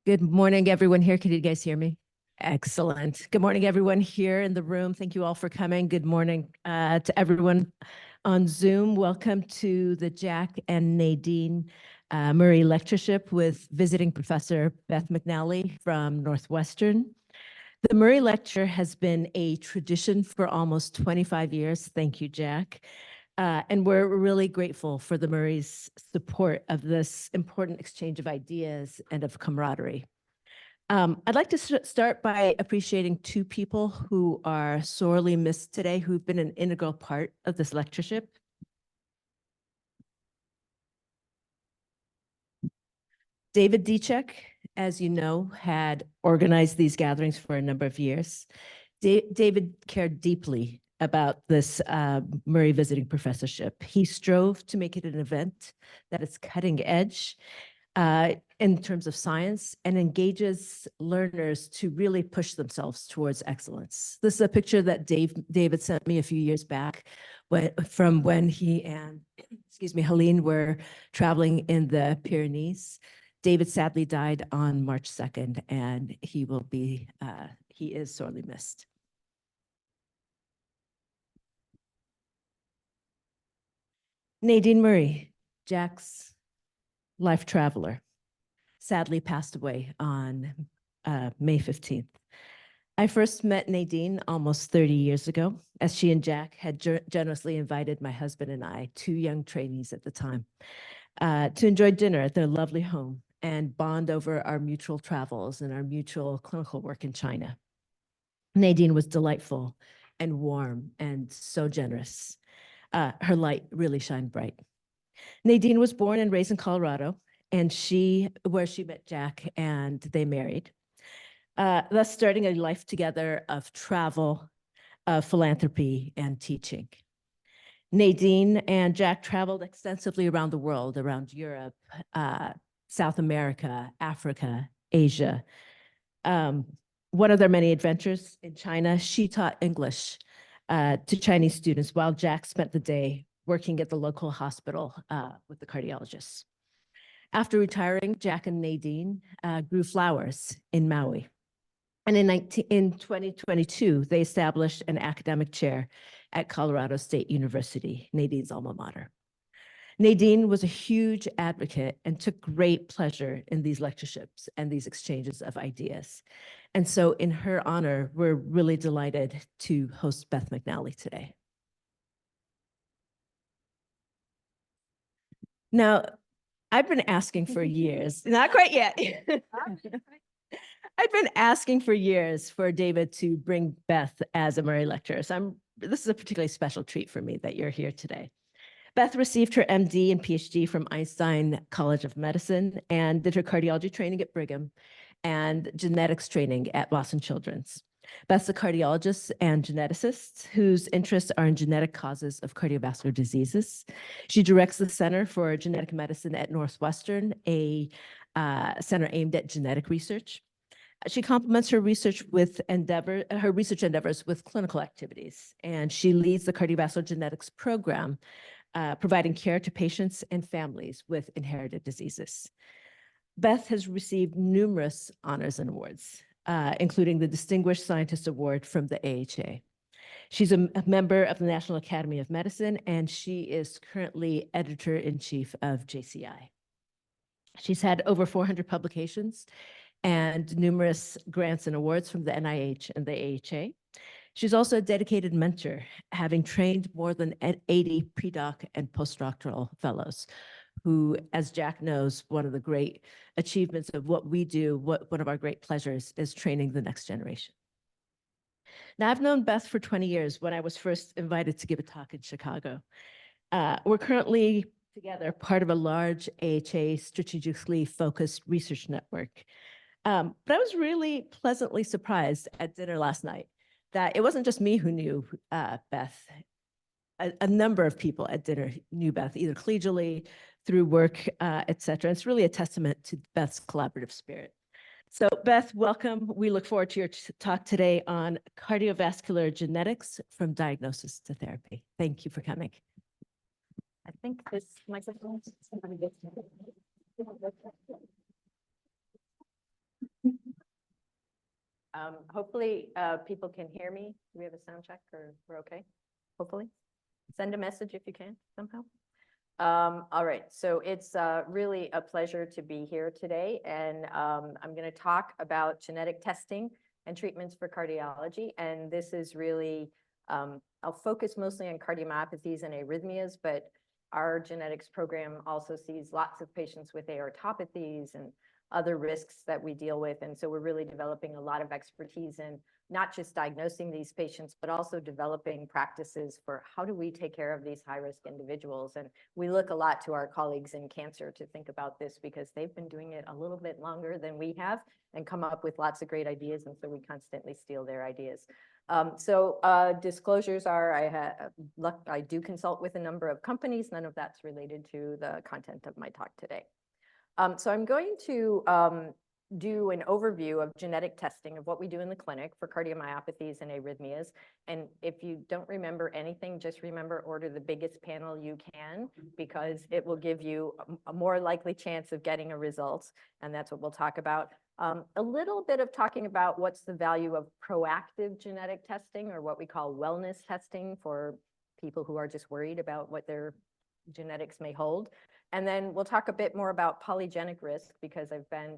Good morning, everyone here. Can you guys hear me? Excellent. Good morning, everyone here in the room. Thank you all for coming. Good morning to everyone on Zoom. Welcome to the Jack and Nadine Murray Lectureship with visiting Professor Beth McNally from Northwestern. The Murray Lecture has been a tradition for almost 25 years. Thank you, Jack. And we're really grateful for the Murray's support of this important exchange of ideas and of camaraderie. I'd like to start by appreciating two people who are sorely missed today, who've been an integral part of this lectureship. David Dichek, as you know, had organized these gatherings for a number of years. David cared deeply about this Murray Visiting Professorship. He strove to make it an event that is cutting edge in terms of science and engages learners to really push themselves towards excellence. This is a picture that David sent me a few years back from when he and, Helene were traveling in the Pyrenees. David sadly died on March 2nd, and he is sorely missed. Nadine Murray, Jack's life traveler, sadly passed away on May 15th. I first met Nadine almost 30 years ago, as she and Jack had generously invited my husband and I, two young trainees at the time, to enjoy dinner at their lovely home and bond over our mutual travels and our mutual clinical work in China. Nadine was delightful and warm and so generous. Her light really shined bright. Nadine was born and raised in Colorado, and where she met Jack, and they married, thus starting a life together of travel, of philanthropy, and teaching. Nadine and Jack traveled extensively around the world, around Europe, South America, Africa, Asia. One of their many adventures in China, she taught English to Chinese students while Jack spent the day working at the local hospital with the cardiologists. After retiring, Jack and Nadine grew flowers in Maui. And in 2022, they established an academic chair at Colorado State University, Nadine's alma mater. Nadine was a huge advocate and took great pleasure in these lectureships and these exchanges of ideas. And so in her honor, we're really delighted to host Beth McNally today. Now, I've been asking for years, not quite yet. I've been asking for years for David to bring Beth as a Murray lecturer. So this is a particularly special treat for me that you're here today. Beth received her MD and PhD from Einstein College of Medicine and did her cardiology training at Brigham and genetics training at Boston Children's. Beth's a cardiologist and geneticist whose interests are in genetic causes of cardiovascular diseases. She directs the Center for Genetic Medicine at Northwestern, a center aimed at genetic research. She complements her research endeavors with clinical activities, and she leads the cardiovascular genetics program, providing care to patients and families with inherited diseases. Beth has received numerous honors and awards, including the Distinguished Scientist Award from the AHA. She's a member of the National Academy of Medicine, and she is currently editor-in-chief of JCI. She's had over 400 publications and numerous grants and awards from the NIH and the AHA. She's also a dedicated mentor, having trained more than 80 pre-doc and postdoctoral fellows, who, as Jack knows, one of the great achievements of what we do, one of our great pleasures is training the next generation. Now, I've known Beth for 20 years when I was first invited to give a talk in Chicago. We're currently together part of a large AHA strategically focused research network. But I was really pleasantly surprised at dinner last night that it wasn't just me who knew Beth. A number of people at dinner knew Beth, either collegially, through work, et cetera. It's really a testament to Beth's collaborative spirit. So Beth, welcome. We look forward to your talk today on cardiovascular genetics from diagnosis to therapy. Thank you for coming. I think this microphone. Hopefully, people can hear me. Do we have a sound check or we're okay? Hopefully. Send a message if you can somehow. All right, so it's really a pleasure to be here today, and I'm going to talk about genetic testing and treatments for cardiology. And this is really, I'll focus mostly on cardiomyopathies and arrhythmias, but our genetics program also sees lots of patients with aortopathies and other risks that we deal with. And so we're really developing a lot of expertise in not just diagnosing these patients, but also developing practices for how do we take care of these high-risk individuals. And we look a lot to our colleagues in cancer to think about this because they've been doing it a little bit longer than we have and come up with lots of great ideas. And so we constantly steal their ideas. Disclosures are, I do consult with a number of companies. None of that's related to the content of my talk today. So I'm going to do an overview of genetic testing of what we do in the clinic for cardiomyopathies and arrhythmias. And if you don't remember anything, just remember order the biggest panel you can, because it will give you a more likely chance of getting a result. And that's what we'll talk about. A little bit of talking about what's the value of proactive genetic testing, or what we call wellness testing, for people who are just worried about what their genetics may hold. And then we'll talk a bit more about polygenic risk, because I've been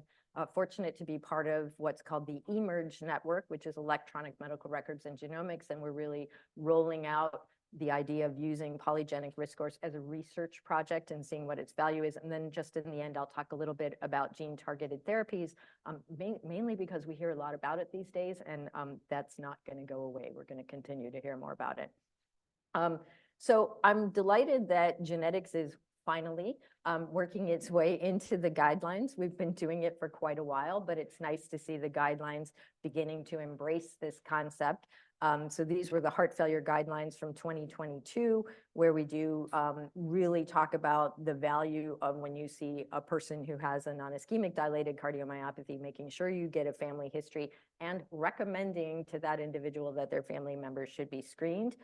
fortunate to be part of what's called the eMERGE network, which is electronic medical records and genomics. And we're really rolling out the idea of using polygenic risk scores as a research project and seeing what its value is. And then just in the end, I'll talk a little bit about gene-targeted therapies, mainly because we hear a lot about it these days, and that's not going to go away. We're going to continue to hear more about it. So I'm delighted that genetics is finally working its way into the guidelines. We've been doing it for quite a while, but it's nice to see the guidelines beginning to embrace this concept. So these were the heart failure guidelines from 2022, where we do really talk about the value of when you see a person who has a non-ischemic dilated cardiomyopathy, making sure you get a family history and recommending to that individual that their family members should be screened.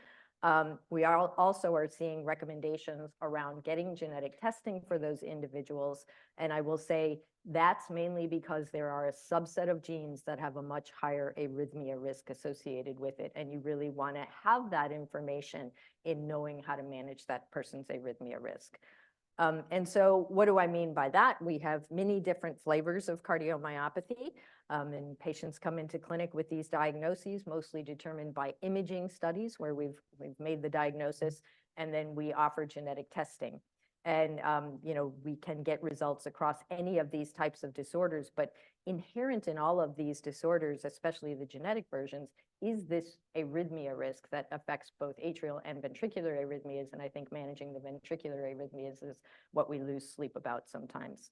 We also are seeing recommendations around getting genetic testing for those individuals. And I will say that's mainly because there are a subset of genes that have a much higher arrhythmia risk associated with it. And you really want to have that information in knowing how to manage that person's arrhythmia risk. And so what do I mean by that? We have many different flavors of cardiomyopathy, and patients come into clinic with these diagnoses, mostly determined by imaging studies where we've made the diagnosis, and then we offer genetic testing. And, we can get results across any of these types of disorders, but inherent in all of these disorders, especially the genetic versions, is this arrhythmia risk that affects both atrial and ventricular arrhythmias. And I think managing the ventricular arrhythmias is what we lose sleep about sometimes.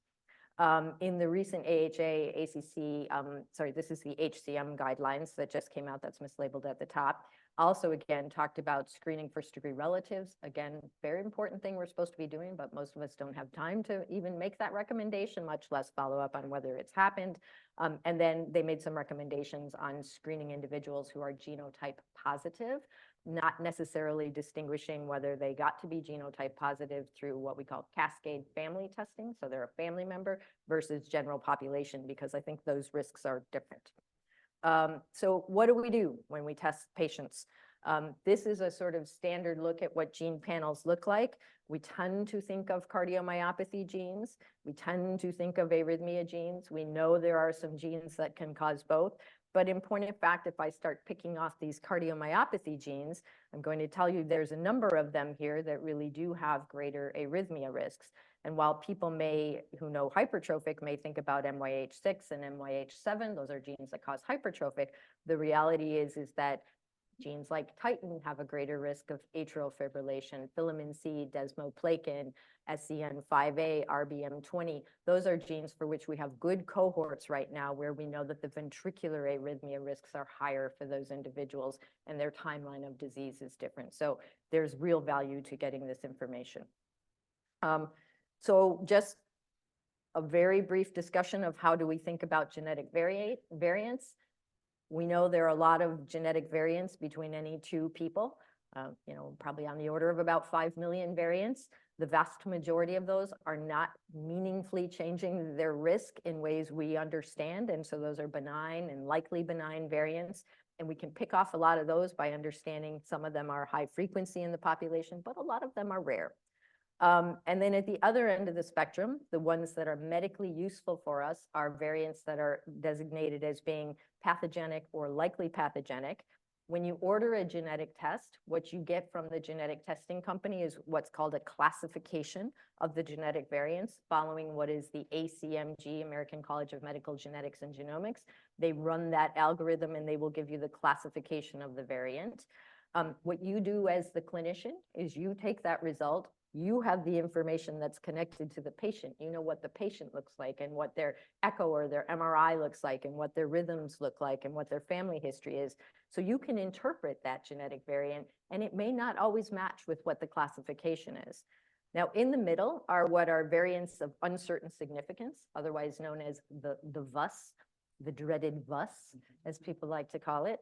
In the recent AHA, ACC, this is the HCM guidelines that just came out, that's mislabeled at the top. Also, again, talked about screening first-degree relatives. Again, very important thing we're supposed to be doing, but most of us don't have time to even make that recommendation, much less follow up on whether it's happened. And then they made some recommendations on screening individuals who are genotype positive, not necessarily distinguishing whether they got to be genotype positive through what we call cascade family testing, so they're a family member, versus general population, because I think those risks are different. So what do we do when we test patients? This is a sort of standard look at what gene panels look like. We tend to think of cardiomyopathy genes. We tend to think of arrhythmia genes. We know there are some genes that can cause both. But in point of fact, if I start picking off these cardiomyopathy genes, I'm going to tell you there's a number of them here that really do have greater arrhythmia risks. And while people who know hypertrophic may think about MYH6 and MYH7, those are genes that cause hypertrophic, the reality is that genes like titin have a greater risk of atrial fibrillation, filamin C, desmoplakin, SCN5A, RBM20. Those are genes for which we have good cohorts right now, where we know that the ventricular arrhythmia risks are higher for those individuals, and their timeline of disease is different. So there's real value to getting this information. So just a very brief discussion of how do we think about genetic variants. We know there are a lot of genetic variants between any two people, probably on the order of about 5 million variants. The vast majority of those are not meaningfully changing their risk in ways we understand. And so those are benign and likely benign variants. And we can pick off a lot of those by understanding some of them are high frequency in the population, but a lot of them are rare. And then at the other end of the spectrum, the ones that are medically useful for us are variants that are designated as being pathogenic or likely pathogenic. When you order a genetic test, what you get from the genetic testing company is what's called a classification of the genetic variants following what is the ACMG, American College of Medical Genetics and Genomics. They run that algorithm and they will give you the classification of the variant. What you do as the clinician is you take that result. You have the information that's connected to the patient. You know what the patient looks like and what their echo or their MRI looks like and what their rhythms look like and what their family history is. So you can interpret that genetic variant, and it may not always match with what the classification is. Now, in the middle are what are variants of uncertain significance, otherwise known as the VUS, the dreaded VUS, as people like to call it.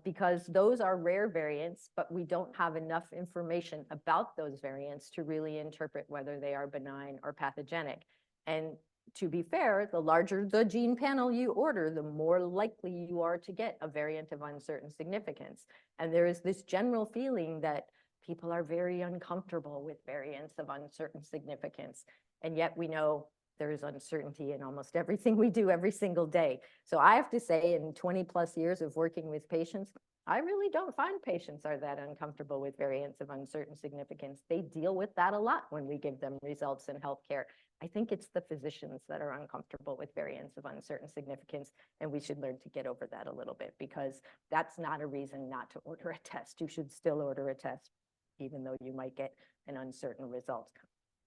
Because those are rare variants, but we don't have enough information about those variants to really interpret whether they are benign or pathogenic. And to be fair, the larger the gene panel you order, the more likely you are to get a variant of uncertain significance. And there is this general feeling that people are very uncomfortable with variants of uncertain significance. And yet we know there is uncertainty in almost everything we do every single day. So I have to say, in 20 plus years of working with patients, I really don't find patients are that uncomfortable with variants of uncertain significance. They deal with that a lot when we give them results in healthcare. I think it's the physicians that are uncomfortable with variants of uncertain significance, and we should learn to get over that a little bit, because that's not a reason not to order a test. You should still order a test, even though you might get an uncertain result.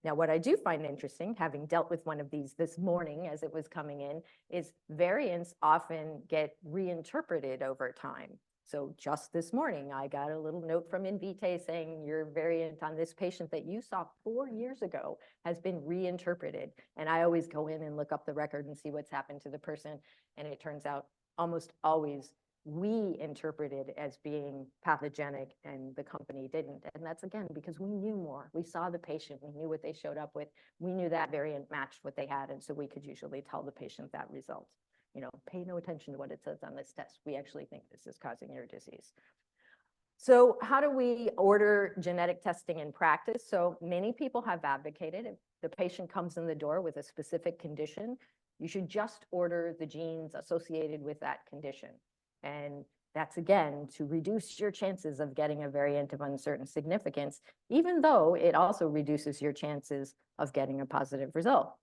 Now, what I do find interesting, having dealt with one of these this morning as it was coming in, is variants often get reinterpreted over time. So just this morning, I got a little note from Invitae saying your variant on this patient that you saw 4 years ago has been reinterpreted. And I always go in and look up the record and see what's happened to the person. And it turns out almost always we interpreted as being pathogenic and the company didn't. And that's, again, because we knew more. We saw the patient, we knew what they showed up with. We knew that variant matched what they had. And so we could usually tell the patient that result. You know, pay no attention to what it says on this test. We actually think this is causing your disease. So how do we order genetic testing in practice? So many people have advocated if the patient comes in the door with a specific condition, you should just order the genes associated with that condition. And that's, again, to reduce your chances of getting a variant of uncertain significance, even though it also reduces your chances of getting a positive result.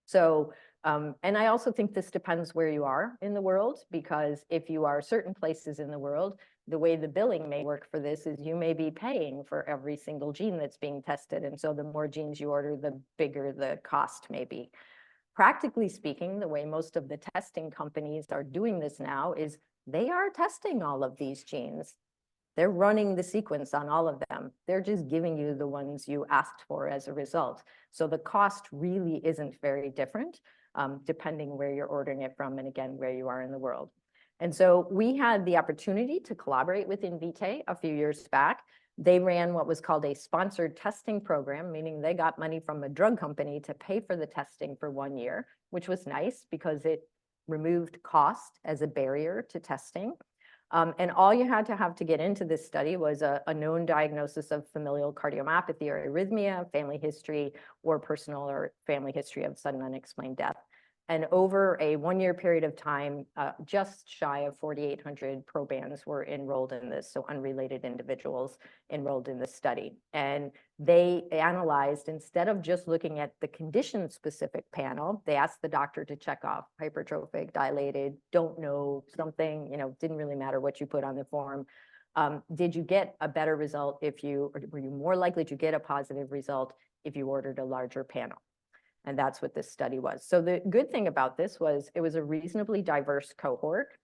So, and I also think this depends where you are in the world, because if you are certain places in the world, the way the billing may work for this is you may be paying for every single gene that's being tested. And so the more genes you order, the bigger the cost may be. Practically speaking, the way most of the testing companies are doing this now is they are testing all of these genes. They're running the sequence on all of them. They're just giving you the ones you asked for as a result. So the cost really isn't very different, depending where you're ordering it from and, again, where you are in the world. And so we had the opportunity to collaborate with Invitae a few years back. They ran what was called a sponsored testing program, meaning they got money from a drug company to pay for the testing for 1 year, which was nice because it removed cost as a barrier to testing. And all you had to have to get into this study was a known diagnosis of familial cardiomyopathy or arrhythmia, family history, or personal or family history of sudden unexplained death. And over a 1 year period of time, just shy of 4,800 probands were enrolled in this, so unrelated individuals enrolled in this study. And they analyzed, instead of just looking at the condition-specific panel, they asked the doctor to check off hypertrophic, dilated, don't know, something, you know, didn't really matter what you put on the form. Did you get a better result if you, or were you more likely to get a positive result if you ordered a larger panel? And that's what this study was. So the good thing about this was it was a reasonably diverse cohort.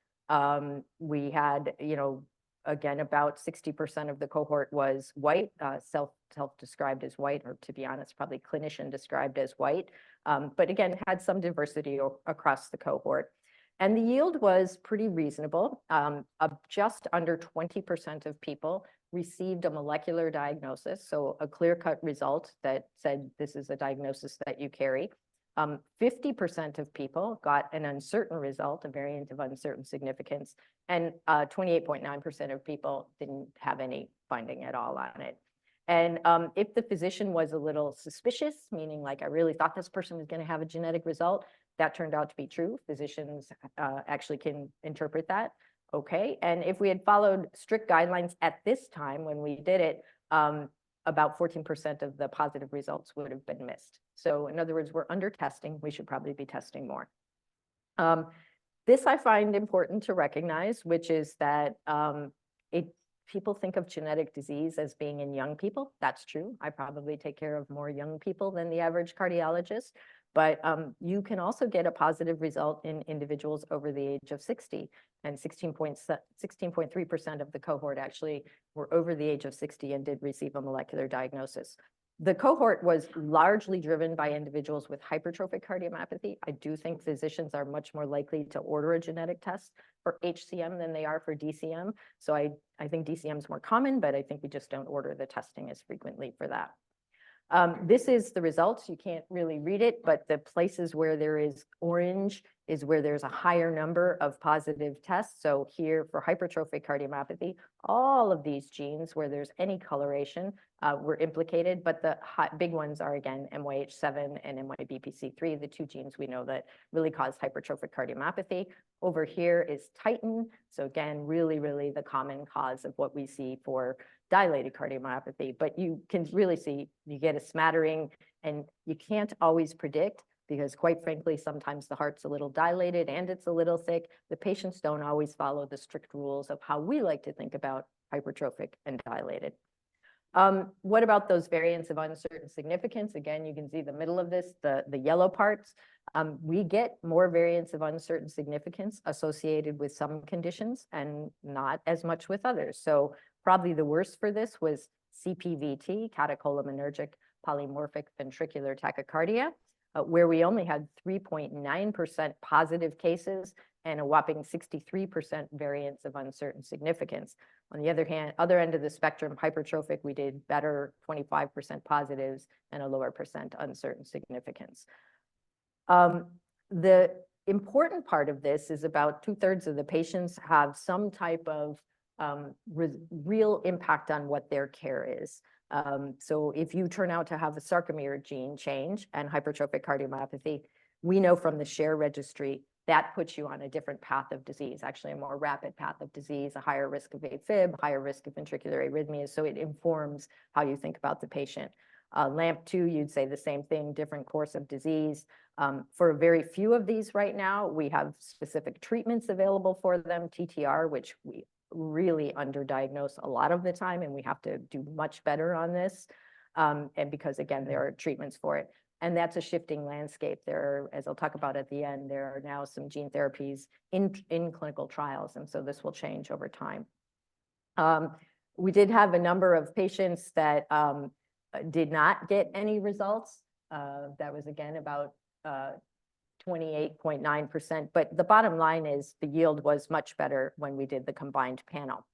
We had, you know, again, about 60% of the cohort was white, self-described as white, or to be honest, probably clinician described as white. But again, had some diversity across the cohort. And the yield was pretty reasonable. Of just under 20% of people received a molecular diagnosis, so a clear-cut result that said this is a diagnosis that you carry. 50% of people got an uncertain result, a variant of uncertain significance, and 28.9% of people didn't have any finding at all on it. And if the physician was a little suspicious, meaning like I really thought this person was going to have a genetic result, that turned out to be true. Physicians actually can interpret that. Okay. And if we had followed strict guidelines at this time when we did it, about 14% of the positive results would have been missed. So in other words, we're under testing. We should probably be testing more. This I find important to recognize, which is that people think of genetic disease as being in young people. That's true. I probably take care of more young people than the average cardiologist. But you can also get a positive result in individuals over the age of 60. And 16.3% of the cohort actually were over the age of 60 and did receive a molecular diagnosis. The cohort was largely driven by individuals with hypertrophic cardiomyopathy. I do think physicians are much more likely to order a genetic test for HCM than they are for DCM. So I think DCM is more common, but I think we just don't order the testing as frequently for that. This is the results. You can't really read it, but the places where there is orange is where there's a higher number of positive tests. So here for hypertrophic cardiomyopathy, all of these genes where there's any coloration were implicated, but the big ones are again MYH7 and MYBPC3, the two genes we know that really cause hypertrophic cardiomyopathy. Over here is titin. So again, really, really the common cause of what we see for dilated cardiomyopathy, but you can really see you get a smattering, and you can't always predict because quite frankly, sometimes the heart's a little dilated and it's a little thick. The patients don't always follow the strict rules of how we like to think about hypertrophic and dilated. What about those variants of uncertain significance? Again, you can see the middle of this, the yellow parts. We get more variants of uncertain significance associated with some conditions and not as much with others. So probably the worst for this was CPVT, catecholaminergic polymorphic ventricular tachycardia, where we only had 3.9% positive cases and a whopping 63% variance of uncertain significance. On the other hand, other end of the spectrum, hypertrophic, we did better, 25% positives and a lower percent uncertain significance. The important part of this is about 2/3 of the patients have some type of real impact on what their care is. So if you turn out to have a sarcomere gene change and hypertrophic cardiomyopathy, we know from the SHARE registry that puts you on a different path of disease, actually a more rapid path of disease, a higher risk of AFib, higher risk of ventricular arrhythmias. So it informs how you think about the patient. LAMP2, you'd say the same thing, different course of disease. For very few of these right now, we have specific treatments available for them, TTR, which we really underdiagnose a lot of the time, and we have to do much better on this. And because again, there are treatments for it. And that's a shifting landscape. There are, as I'll talk about at the end, there are now some gene therapies in clinical trials, and so this will change over time. We did have a number of patients that did not get any results. That was again about 28.9%, but the bottom line is the yield was much better when we did the combined panel.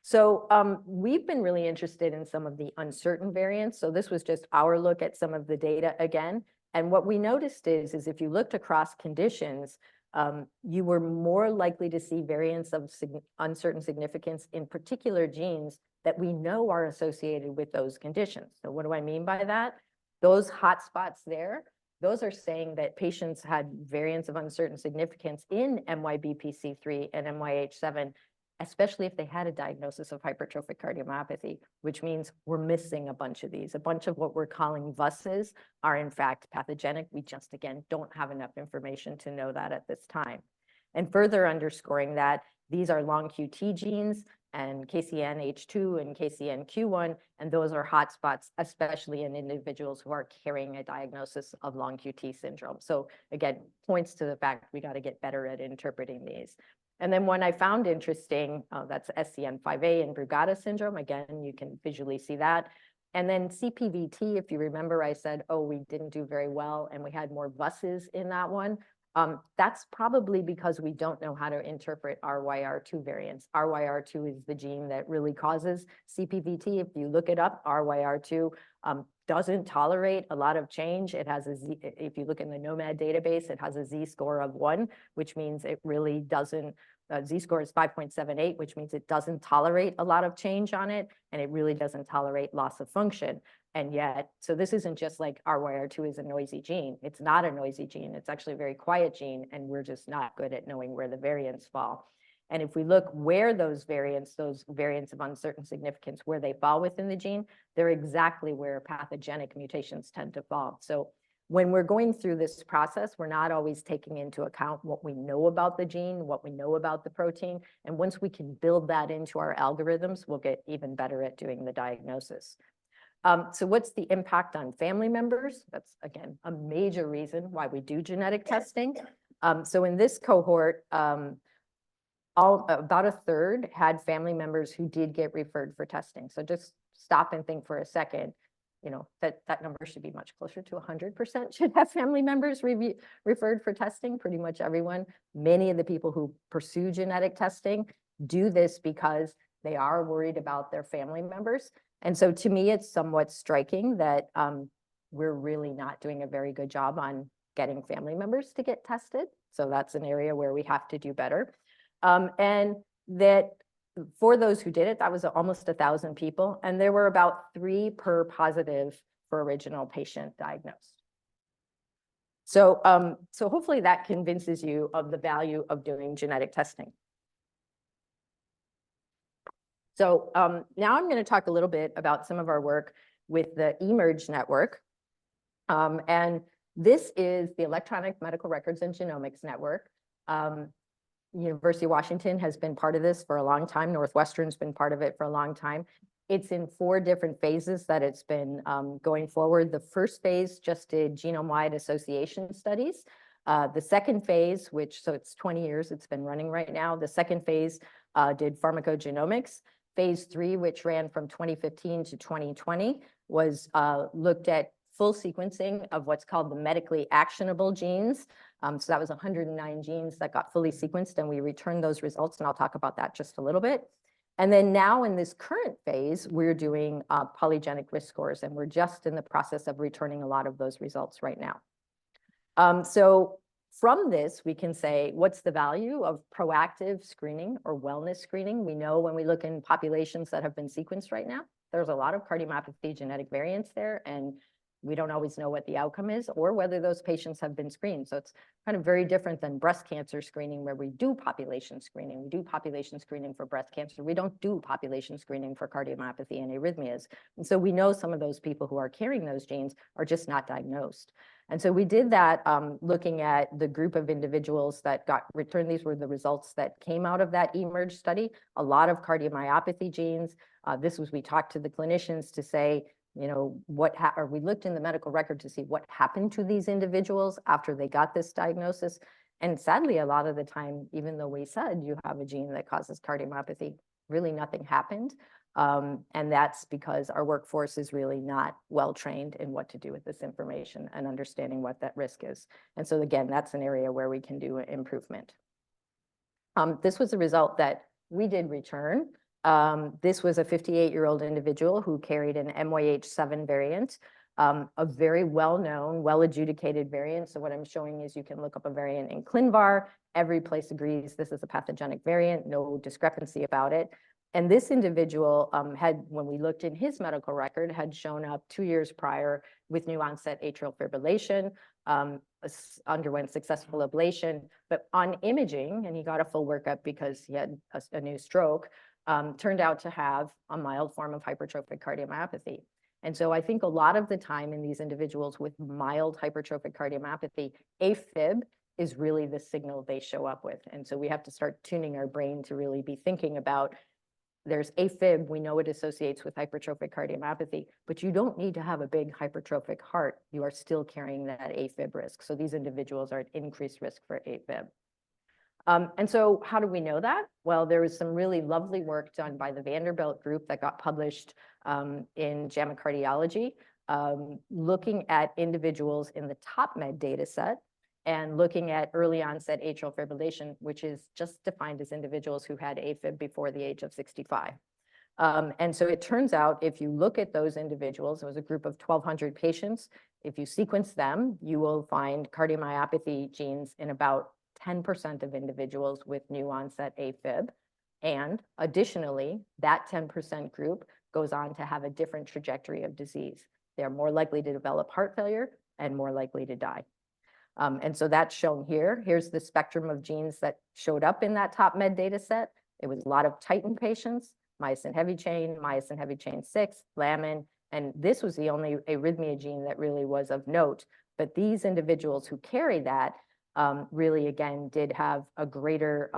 So we've been really interested in some of the uncertain variants. So this was just our look at some of the data again. And what we noticed is if you looked across conditions, you were more likely to see variants of uncertain significance in particular genes that we know are associated with those conditions. So what do I mean by that? Those hot spots there, those are saying that patients had variants of uncertain significance in MYBPC3 and MYH7, especially if they had a diagnosis of hypertrophic cardiomyopathy, which means we're missing a bunch of these. A bunch of what we're calling VUSs are in fact pathogenic. We just, again, don't have enough information to know that at this time. And further underscoring that, these are long QT genes and KCNH2 and KCNQ1, and those are hotspots, especially in individuals who are carrying a diagnosis of long QT syndrome. So again, points to the fact we got to get better at interpreting these. And then one I found interesting, that's SCN5A and Brugada syndrome. Again, you can visually see that. And then CPVT, if you remember, I said, oh, we didn't do very well, and we had more VUSs in that one. That's probably because we don't know how to interpret RYR2 variants. RYR2 is the gene that really causes CPVT. If you look it up, RYR2 doesn't tolerate a lot of change. It has a Z, if you look in the NOMAD database, it has a Z-score of 1, which means it really doesn't, Z-score is 5.78, which means it doesn't tolerate a lot of change on it, and it really doesn't tolerate loss of function. And yet, so this isn't just like RYR2 is a noisy gene. It's not a noisy gene. It's actually a very quiet gene, and we're just not good at knowing where the variants fall. And if we look where those variants of uncertain significance, where they fall within the gene, they're exactly where pathogenic mutations tend to fall. So when we're going through this process, we're not always taking into account what we know about the gene, what we know about the protein. And once we can build that into our algorithms, we'll get even better at doing the diagnosis. So what's the impact on family members? That's, again, a major reason why we do genetic testing. So in this cohort, about a third had family members who did get referred for testing. So just stop and think for a second, you know, that number should be much closer to 100% should have family members referred for testing, pretty much everyone. Many of the people who pursue genetic testing do this because they are worried about their family members. And so to me, it's somewhat striking that we're really not doing a very good job on getting family members to get tested. So that's an area where we have to do better. And that for those who did it, that was almost 1,000 people. And there were about 3 per positive for original patient diagnosed. So, so hopefully that convinces you of the value of doing genetic testing. So now I'm going to talk a little bit about some of our work with the eMERGE network. And this is the Electronic Medical Records and Genomics Network. University of Washington has been part of this for a long time. Northwestern's been part of it for a long time. It's in 4 different phases that it's been going forward. The first phase just did genome-wide association studies. The second phase, so it's 20 years it's been running right now. The second phase did pharmacogenomics. Phase 3, which ran from 2015 to 2020, was looked at full sequencing of what's called the medically actionable genes. So that was 109 genes that got fully sequenced, and we returned those results, and I'll talk about that just a little bit. And then now in this current phase, we're doing polygenic risk scores, and we're just in the process of returning a lot of those results right now. So from this, we can say, what's the value of proactive screening or wellness screening? We know when we look in populations that have been sequenced right now, there's a lot of cardiomyopathy genetic variants there, and we don't always know what the outcome is or whether those patients have been screened. So it's kind of very different than breast cancer screening, where we do population screening. We do population screening for breast cancer. We don't do population screening for cardiomyopathy and arrhythmias. And so we know some of those people who are carrying those genes are just not diagnosed. And so we did that looking at the group of individuals that got returned. These were the results that came out of that eMERGE study. A lot of cardiomyopathy genes. We talked to the clinicians to say, you know, or we looked in the medical record to see what happened to these individuals after they got this diagnosis. And sadly, a lot of the time, even though we said you have a gene that causes cardiomyopathy, really nothing happened. And that's because our workforce is really not well trained in what to do with this information and understanding what that risk is. And so again, that's an area where we can do improvement. This was a result that we did return. This was a 58-year-old individual who carried an MYH7 variant, a very well-known, well-adjudicated variant. So what I'm showing is you can look up a variant in ClinVar. Every place agrees this is a pathogenic variant, no discrepancy about it. And this individual when we looked in his medical record, had shown up 2 years prior with new onset atrial fibrillation, underwent successful ablation, but on imaging, and he got a full workup because he had a new stroke, turned out to have a mild form of hypertrophic cardiomyopathy. And so I think a lot of the time in these individuals with mild hypertrophic cardiomyopathy, AFib is really the signal they show up with. And so we have to start tuning our brain to really be thinking about, there's AFib, we know it associates with hypertrophic cardiomyopathy, but you don't need to have a big hypertrophic heart. You are still carrying that AFib risk. So these individuals are at increased risk for AFib. And so how do we know that? Well, there was some really lovely work done by the Vanderbilt group that got published in JAMA Cardiology, looking at individuals in the TopMed data set and looking at early onset atrial fibrillation, which is just defined as individuals who had AFib before the age of 65. And so it turns out, if you look at those individuals, it was a group of 1,200 patients. If you sequence them, you will find cardiomyopathy genes in about 10% of individuals with new onset AFib. And additionally, that 10% group goes on to have a different trajectory of disease. They're more likely to develop heart failure and more likely to die. And so that's shown here. Here's the spectrum of genes that showed up in that top med data set. It was a lot of Titin patients, myosin heavy chain 6, lamin, and this was the only arrhythmia gene that really was of note. But these individuals who carry that really, again, did have a greater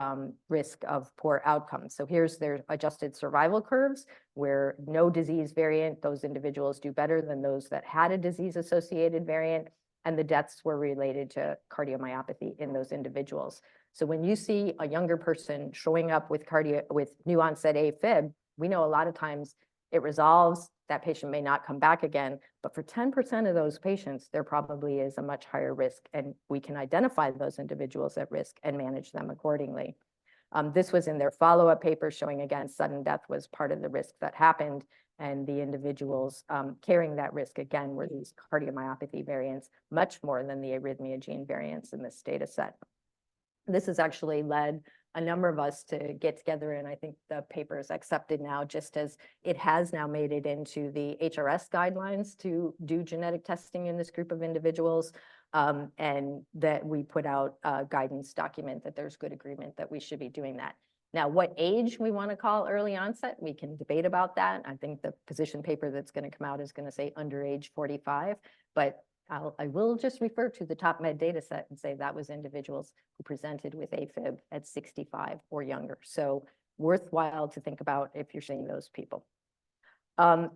risk of poor outcomes. So here's their adjusted survival curves, where no disease variant, those individuals do better than those that had a disease-associated variant, and the deaths were related to cardiomyopathy in those individuals. So when you see a younger person showing up with new onset AFib, we know a lot of times it resolves, that patient may not come back again, but for 10% of those patients, there probably is a much higher risk, and we can identify those individuals at risk and manage them accordingly. This was in their follow-up paper showing, again, sudden death was part of the risk that happened, and the individuals carrying that risk, again, were these cardiomyopathy variants, much more than the arrhythmia gene variants in this data set. This has actually led a number of us to get together, and I think the paper is accepted now, just as it has now made it into the HRS guidelines to do genetic testing in this group of individuals, and that we put out a guidance document that there's good agreement that we should be doing that. Now, what age we want to call early onset, we can debate about that. I think the position paper that's going to come out is going to say under age 45, but I will just refer to the top med data set and say that was individuals who presented with AFib at 65 or younger. So worthwhile to think about if you're seeing those people. So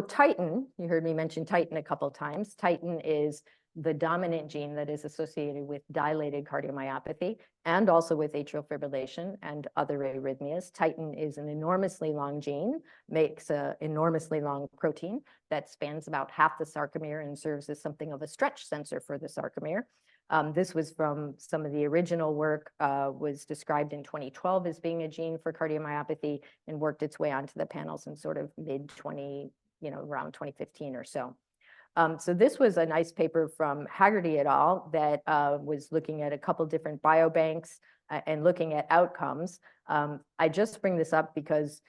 Titin, you heard me mention Titin a couple of times. Titin is the dominant gene that is associated with dilated cardiomyopathy and also with atrial fibrillation and other arrhythmias. Titin is an enormously long gene, makes an enormously long protein that spans about half the sarcomere and serves as something of a stretch sensor for the sarcomere. This was from some of the original work, was described in 2012 as being a gene for cardiomyopathy and worked its way onto the panels in sort of mid-20, around 2015 or so. So this was a nice paper from Haggerty et al. That was looking at a couple different biobanks and looking at outcomes. I just bring this up because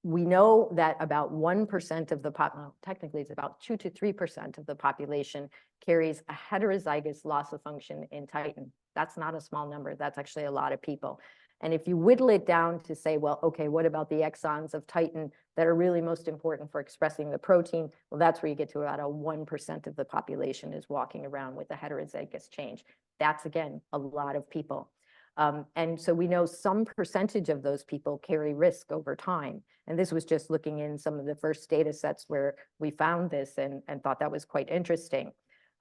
we know that about 1% of the well, technically it's about 2 to 3% of the population carries a heterozygous loss of function in Titin. That's not a small number. That's actually a lot of people. And if you whittle it down to say, well, okay, what about the exons of Titin that are really most important for expressing the protein? Well, that's where you get to about a 1% of the population is walking around with a heterozygous change. That's, again, a lot of people. And so we know some percentage of those people carry risk over time. And this was just looking in some of the first data sets where we found this and thought that was quite interesting.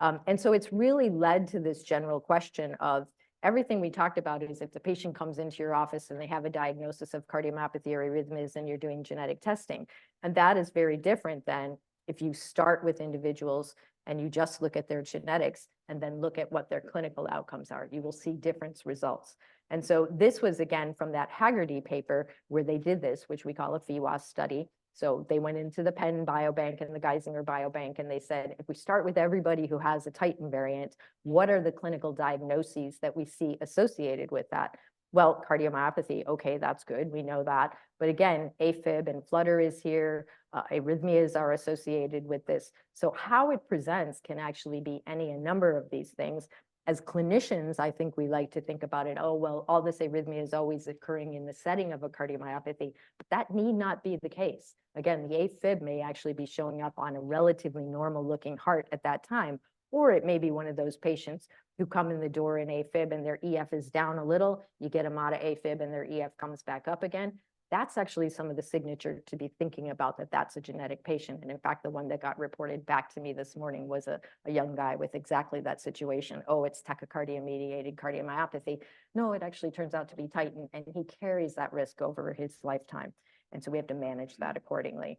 And so it's really led to this general question of everything we talked about is if the patient comes into your office and they have a diagnosis of cardiomyopathy or arrhythmias and you're doing genetic testing. And that is very different than if you start with individuals and you just look at their genetics and then look at what their clinical outcomes are. You will see different results. And so this was, again, from that Haggerty paper where they did this, which we call a PheWAS study. So they went into the Penn Biobank and the Geisinger Biobank, and they said, if we start with everybody who has a Titin variant, what are the clinical diagnoses that we see associated with that? Well, cardiomyopathy, okay, that's good. We know that. But again, AFib and flutter is here. Arrhythmias are associated with this. So how it presents can actually be a number of these things. As clinicians, I think we like to think about it, oh, well, all this arrhythmia is always occurring in the setting of a cardiomyopathy, but that need not be the case. Again, the AFib may actually be showing up on a relatively normal looking heart at that time, or it may be one of those patients who come in the door in AFib and their EF is down a little, you get them out of AFib and their EF comes back up again. That's actually some of the signature to be thinking about that that's a genetic patient. And in fact, the one that got reported back to me this morning was a young guy with exactly that situation. Oh, it's tachycardia-mediated cardiomyopathy. No, it actually turns out to be Titin, and he carries that risk over his lifetime. And so we have to manage that accordingly.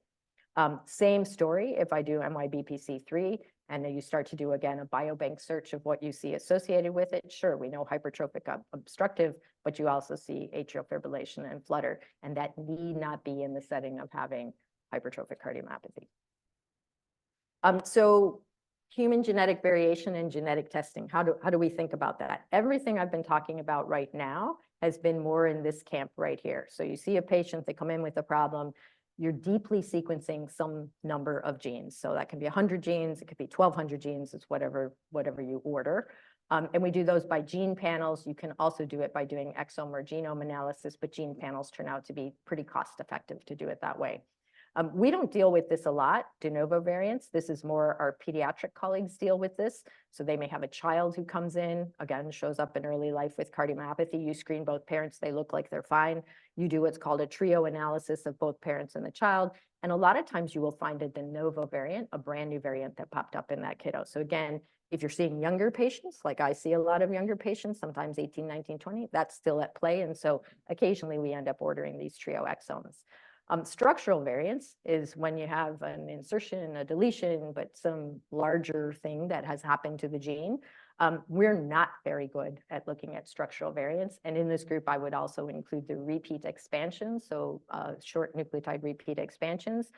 Same story if I do MYBPC3. And then you start to do, again, a biobank search of what you see associated with it. Sure, we know hypertrophic obstructive, but you also see atrial fibrillation and flutter, and that need not be in the setting of having hypertrophic cardiomyopathy. So human genetic variation and genetic testing, how do we think about that? Everything I've been talking about right now has been more in this camp right here. So you see a patient, they come in with a problem, you're deeply sequencing some number of genes. So that can be 100 genes, it could be 1,200 genes, it's whatever you order. And we do those by gene panels. You can also do it by doing exome or genome analysis, but gene panels turn out to be pretty cost effective to do it that way. We don't deal with this a lot, de novo variants. This is more our pediatric colleagues deal with this. So they may have a child who comes in, again, shows up in early life with cardiomyopathy. You screen both parents, they look like they're fine. You do what's called a trio analysis of both parents and the child. And a lot of times you will find a de novo variant, a brand new variant that popped up in that kiddo. So again, if you're seeing younger patients, like I see a lot of younger patients, sometimes 18, 19, 20, that's still at play. And so occasionally we end up ordering these trio exomes. Structural variants is when you have an insertion, a deletion, but some larger thing that has happened to the gene. We're not very good at looking at structural variants. And in this group, I would also include the repeat expansions, so short nucleotide repeat expansions.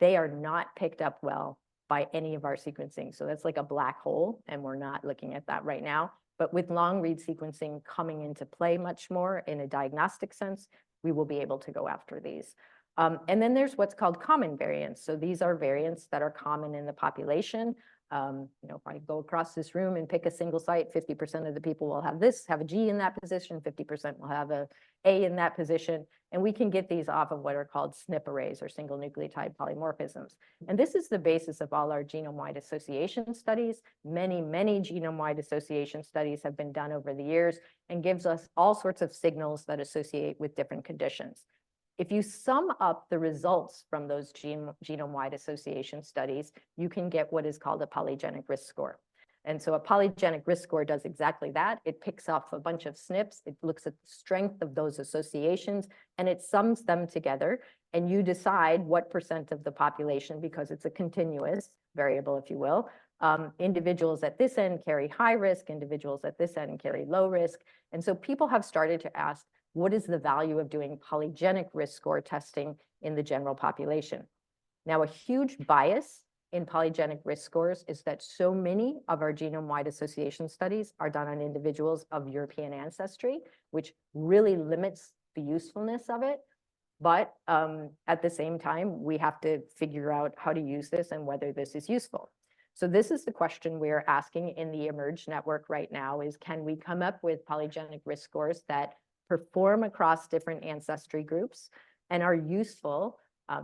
They are not picked up well by any of our sequencing. So that's like a black hole, and we're not looking at that right now. But with long read sequencing coming into play much more in a diagnostic sense, we will be able to go after these. And then there's what's called common variants. So these are variants that are common in the population. If I go across this room and pick a single site, 50% of the people will have this, have a G in that position, 50% will have a in that position. And we can get these off of what are called SNP arrays or single nucleotide polymorphisms. And this is the basis of all our genome-wide association studies. Many, many genome-wide association studies have been done over the years and gives us all sorts of signals that associate with different conditions. If you sum up the results from those genome-wide association studies, you can get what is called a polygenic risk score. And so a polygenic risk score does exactly that. It picks off a bunch of SNPs, it looks at the strength of those associations, and it sums them together. And you decide what percent of the population, because it's a continuous variable, if you will, individuals at this end carry high risk, individuals at this end carry low risk. And so people have started to ask, what is the value of doing polygenic risk score testing in the general population? Now, a huge bias in polygenic risk scores is that so many of our genome-wide association studies are done on individuals of European ancestry, which really limits the usefulness of it. But at the same time, we have to figure out how to use this and whether this is useful. So this is the question we are asking in the eMERGE network right now is, can we come up with polygenic risk scores that perform across different ancestry groups and are useful,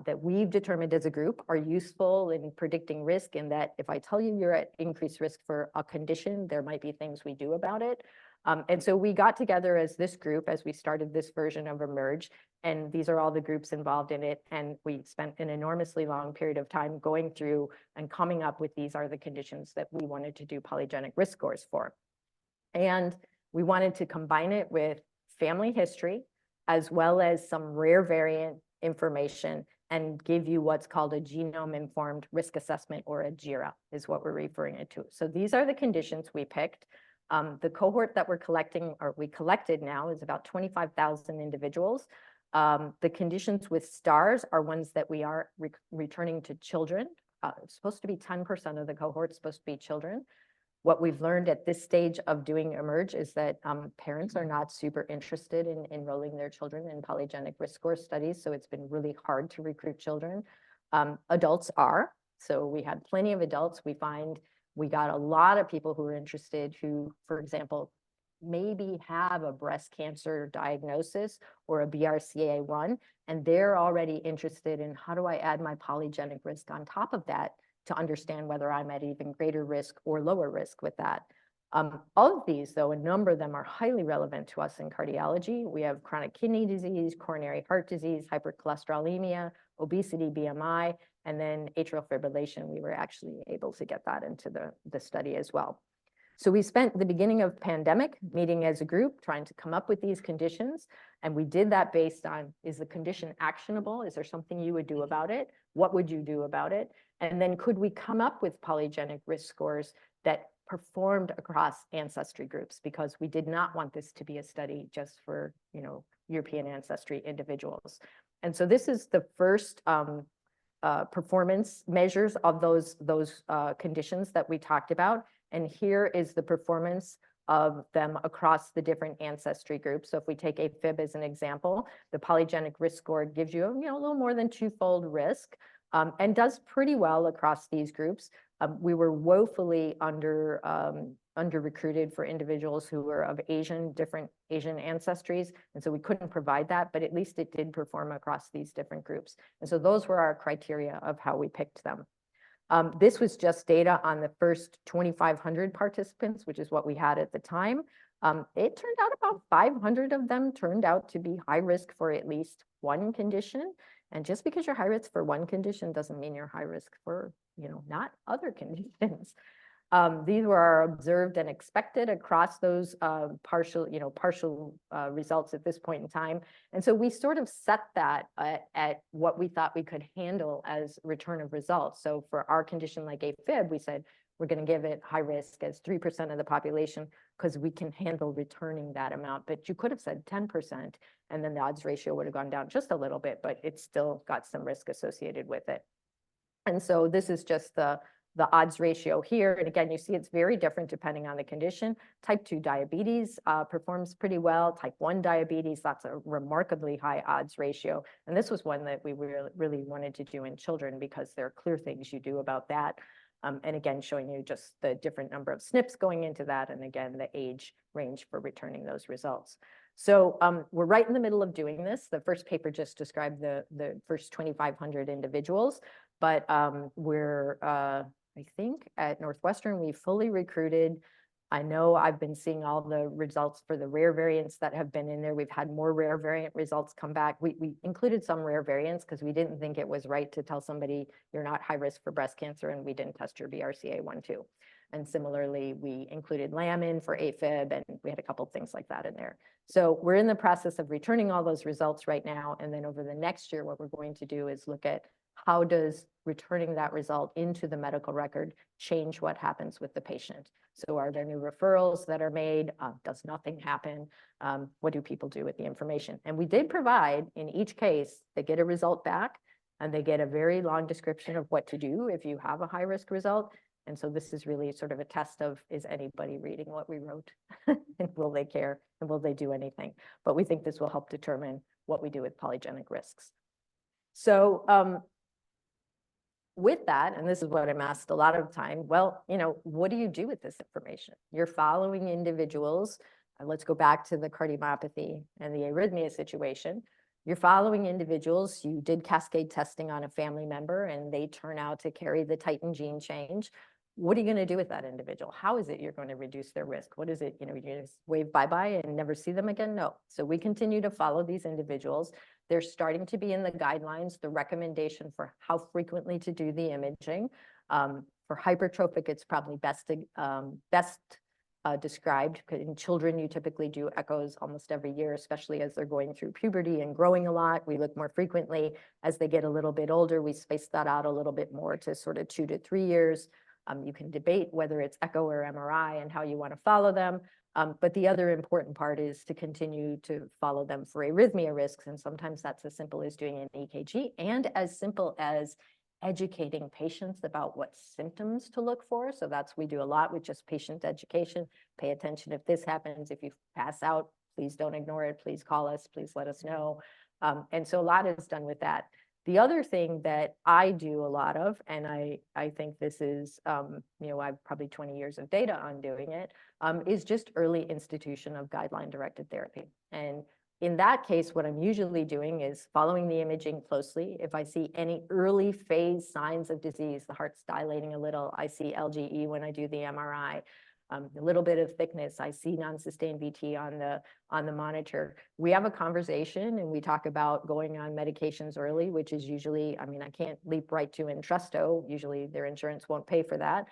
that we've determined as a group are useful in predicting risk, in that if I tell you you're at increased risk for a condition, there might be things we do about it. And so we got together as this group as we started this version of eMERGE, and these are all the groups involved in it. And we spent an enormously long period of time going through and coming up with these are the conditions that we wanted to do polygenic risk scores for. And we wanted to combine it with family history, as well as some rare variant information, and give you what's called a genome-informed risk assessment, or a GIRA is what we're referring it to. So these are the conditions we picked. The cohort that we're collecting, or we collected now, is about 25,000 individuals. The conditions with stars are ones that we are returning to children. It's supposed to be 10% of the cohort, supposed to be children. What we've learned at this stage of doing eMERGE is that parents are not super interested in enrolling their children in polygenic risk score studies, so it's been really hard to recruit children. Adults are, so we had plenty of adults. We find we got a lot of people who are interested who, for example, maybe have a breast cancer diagnosis or a BRCA1, and they're already interested in, how do I add my polygenic risk on top of that to understand whether I'm at even greater risk or lower risk with that. Of these, though, a number of them are highly relevant to us in cardiology. We have chronic kidney disease, coronary heart disease, hypercholesterolemia, obesity, BMI, and then atrial fibrillation. We were actually able to get that into the study as well. So we spent the beginning of pandemic meeting as a group, trying to come up with these conditions. And we did that based on, is the condition actionable? Is there something you would do about it? What would you do about it? And then could we come up with polygenic risk scores that performed across ancestry groups? Because we did not want this to be a study just for, European ancestry individuals. And so this is the first performance measures of those conditions that we talked about. And here is the performance of them across the different ancestry groups. So if we take AFib as an example, the polygenic risk score gives you, a little more than twofold risk, and does pretty well across these groups. We were woefully under recruited for individuals who were of different Asian ancestries. And so we couldn't provide that, but at least it did perform across these different groups. And so those were our criteria of how we picked them. This was just data on the first 2,500 participants, which is what we had at the time. It turned out about 500 of them turned out to be high risk for at least one condition. And just because you're high risk for one condition doesn't mean you're high risk for, not other conditions. These were our observed and expected across those partial results at this point in time. And so we sort of set that at what we thought we could handle as return of results. So for our condition like AFib, we said we're going to give it high risk as 3% of the population because we can handle returning that amount. But you could have said 10%, and then the odds ratio would have gone down just a little bit, but it's still got some risk associated with it. And so this is just the odds ratio here. And again, you see it's very different depending on the condition. Type 2 diabetes performs pretty well. Type 1 diabetes, that's a remarkably high odds ratio. And this was one that we really wanted to do in children because there are clear things you do about that. And again, showing you just the different number of SNPs going into that. And again, the age range for returning those results. So we're right in the middle of doing this. The first paper just described the first 2,500 individuals, but we're, I think at Northwestern, we fully recruited. I know I've been seeing all the results for the rare variants that have been in there. We've had more rare variant results come back. We included some rare variants because we didn't think it was right to tell somebody you're not high risk for breast cancer and we didn't test your BRCA1, 2. And similarly, we included lamin for AFib, and we had a couple of things like that in there. So we're in the process of returning all those results right now. And then over the next year, what we're going to do is look at how does returning that result into the medical record change what happens with the patient? So are there new referrals that are made? Does nothing happen? What do people do with the information? And we did provide, in each case, they get a result back, and they get a very long description of what to do if you have a high-risk result. And so this is really sort of a test of, is anybody reading what we wrote? And will they care? And will they do anything? But we think this will help determine what we do with polygenic risks. So with that, and this is what I'm asked a lot of the time, well, what do you do with this information? You're following individuals. Let's go back to the cardiomyopathy and the arrhythmia situation. You're following individuals. You did cascade testing on a family member, and they turn out to carry the Titin gene change. What are you going to do with that individual? How is it you're going to reduce their risk? What is it? You just wave bye-bye and never see them again? No. So we continue to follow these individuals. They're starting to be in the guidelines, the recommendation for how frequently to do the imaging. For hypertrophic, it's probably best described. In children, you typically do echoes almost every year, especially as they're going through puberty and growing a lot. We look more frequently. As they get a little bit older, we space that out a little bit more to sort of 2 to 3 years. You can debate whether it's echo or MRI and how you want to follow them. But the other important part is to continue to follow them for arrhythmia risks. And sometimes that's as simple as doing an EKG and as simple as educating patients about what symptoms to look for. So we do a lot with just patient education. Pay attention if this happens. If you pass out, please don't ignore it. Please call us. Please let us know. And so a lot is done with that. The other thing that I do a lot of, and I think this is, I've probably 20 years of data on doing it, is just early institution of guideline-directed therapy. And in that case, what I'm usually doing is following the imaging closely. If I see any early phase signs of disease, the heart's dilating a little, I see LGE when I do the MRI. A little bit of thickness, I see non-sustained VT on the monitor. We have a conversation and we talk about going on medications early, which is usually, I can't leap right to Entresto. Usually their insurance won't pay for that.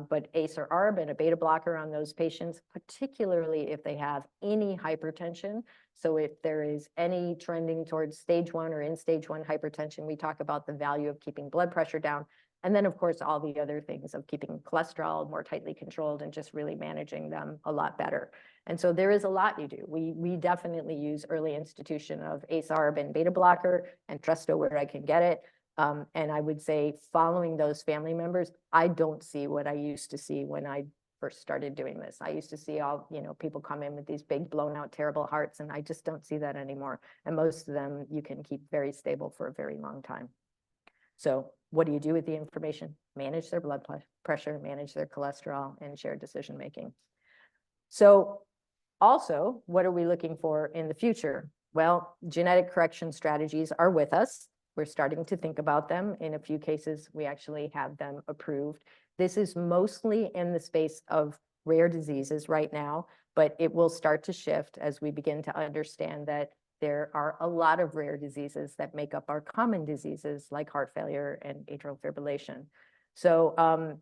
But ACE or ARB and a beta blocker on those patients, particularly if they have any hypertension. So if there is any trending towards stage 1 or in stage 1 hypertension, we talk about the value of keeping blood pressure down. And then, of course, all the other things of keeping cholesterol more tightly controlled and just really managing them a lot better. And so there is a lot you do. We definitely use early institution of ACE/ARB and beta blocker and Tresto where I can get it. And I would say following those family members, I don't see what I used to see when I first started doing this. I used to see all, people come in with these big blown out terrible hearts, and I just don't see that anymore. And most of them you can keep very stable for a very long time. So what do you do with the information? Manage their blood pressure, manage their cholesterol, and share decision making. So also, what are we looking for in the future? Well, genetic correction strategies are with us. We're starting to think about them. In a few cases, we actually have them approved. This is mostly in the space of rare diseases right now, but it will start to shift as we begin to understand that there are a lot of rare diseases that make up our common diseases like heart failure and atrial fibrillation. So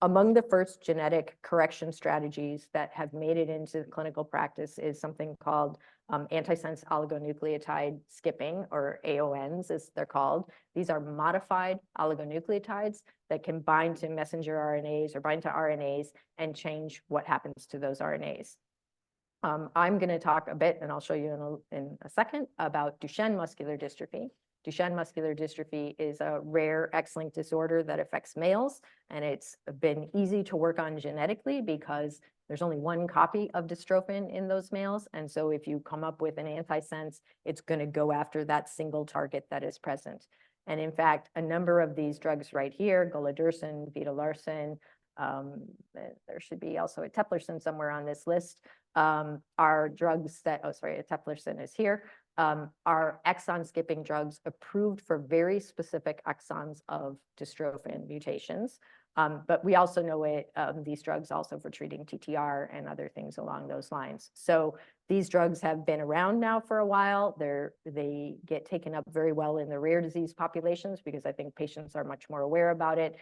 among the first genetic correction strategies that have made it into clinical practice is something called antisense oligonucleotide skipping, or AONs as they're called. These are modified oligonucleotides that can bind to messenger RNAs or bind to RNAs and change what happens to those RNAs. I'm going to talk a bit, and I'll show you in a second, about Duchenne muscular dystrophy. Duchenne muscular dystrophy is a rare X-linked disorder that affects males, and it's been easy to work on genetically because there's only one copy of dystrophin in those males. And so if you come up with an antisense, it's going to go after that single target that is present. And in fact, a number of these drugs right here, golodirsen, vitolarsen, there should be also eteplirsen somewhere on this list, are drugs that, eteplirsen is here, are exon skipping drugs approved for very specific exons of dystrophin mutations. But we also know these drugs also for treating TTR and other things along those lines. So these drugs have been around now for a while. They get taken up very well in the rare disease populations because I think patients are much more aware about it.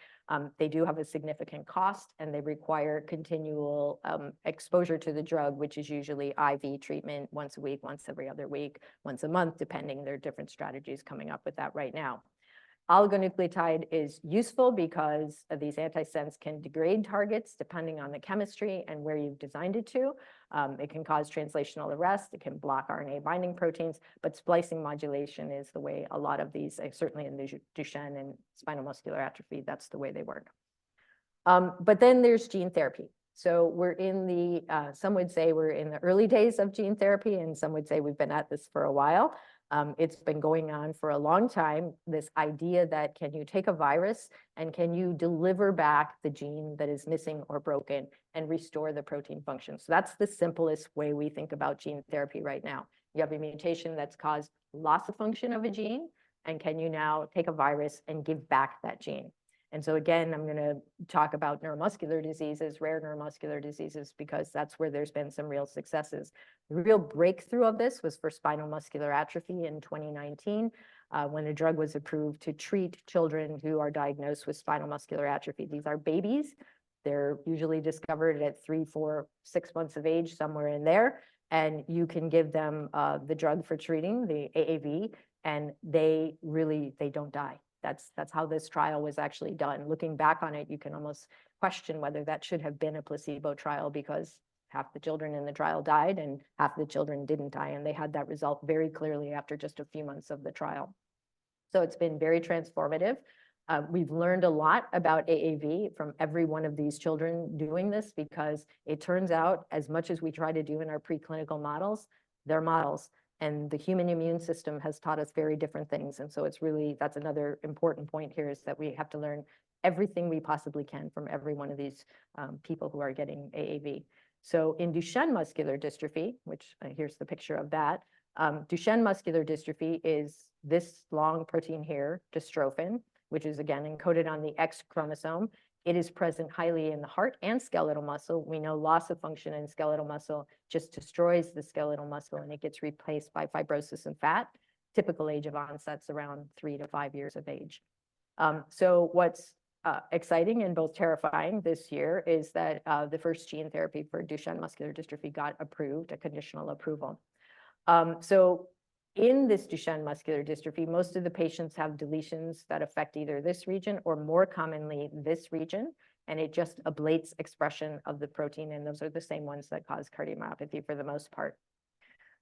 They do have a significant cost, and they require continual exposure to the drug, which is usually IV treatment once a week, once every other week, once a month, depending. There are different strategies coming up with that right now. Oligonucleotide is useful because these antisense can degrade targets depending on the chemistry and where you've designed it to. It can cause translational arrest. It can block RNA binding proteins, but splicing modulation is the way a lot of these, certainly in the Duchenne and spinal muscular atrophy, that's the way they work. But then there's gene therapy. So we're in the, some would say we're in the early days of gene therapy, and some would say we've been at this for a while. It's been going on for a long time, this idea that can you take a virus and can you deliver back the gene that is missing or broken and restore the protein function? So that's the simplest way we think about gene therapy right now. You have a mutation that's caused loss of function of a gene, and can you now take a virus and give back that gene? And so again, I'm going to talk about neuromuscular diseases, rare neuromuscular diseases, because that's where there's been some real successes. The real breakthrough of this was for spinal muscular atrophy in 2019, when a drug was approved to treat children who are diagnosed with spinal muscular atrophy. These are babies. They're usually discovered at 3, 4, 6 months of age, somewhere in there. And you can give them the drug for treating, the AAV, and they don't die. That's how this trial was actually done. Looking back on it, you can almost question whether that should have been a placebo trial, because half the children in the trial died and half the children didn't die. And they had that result very clearly after just a few months of the trial. So it's been very transformative. We've learned a lot about AAV from every one of these children doing this, because it turns out, as much as we try to do in our preclinical models, they're models. And the human immune system has taught us very different things. And so it's really, that's another important point here, is that we have to learn everything we possibly can from every one of these people who are getting AAV. So in Duchenne muscular dystrophy, which here's the picture of that, Duchenne muscular dystrophy is this long protein here, dystrophin, which is again encoded on the X chromosome. It is present highly in the heart and skeletal muscle. We know loss of function in skeletal muscle just destroys the skeletal muscle, and it gets replaced by fibrosis and fat. Typical age of onset's around 3 to 5 years of age. So what's exciting and both terrifying this year is that the first gene therapy for Duchenne muscular dystrophy got approved, a conditional approval. So In this Duchenne muscular dystrophy, most of the patients have deletions that affect either this region or more commonly this region, and it just ablates expression of the protein, and those are the same ones that cause cardiomyopathy for the most part.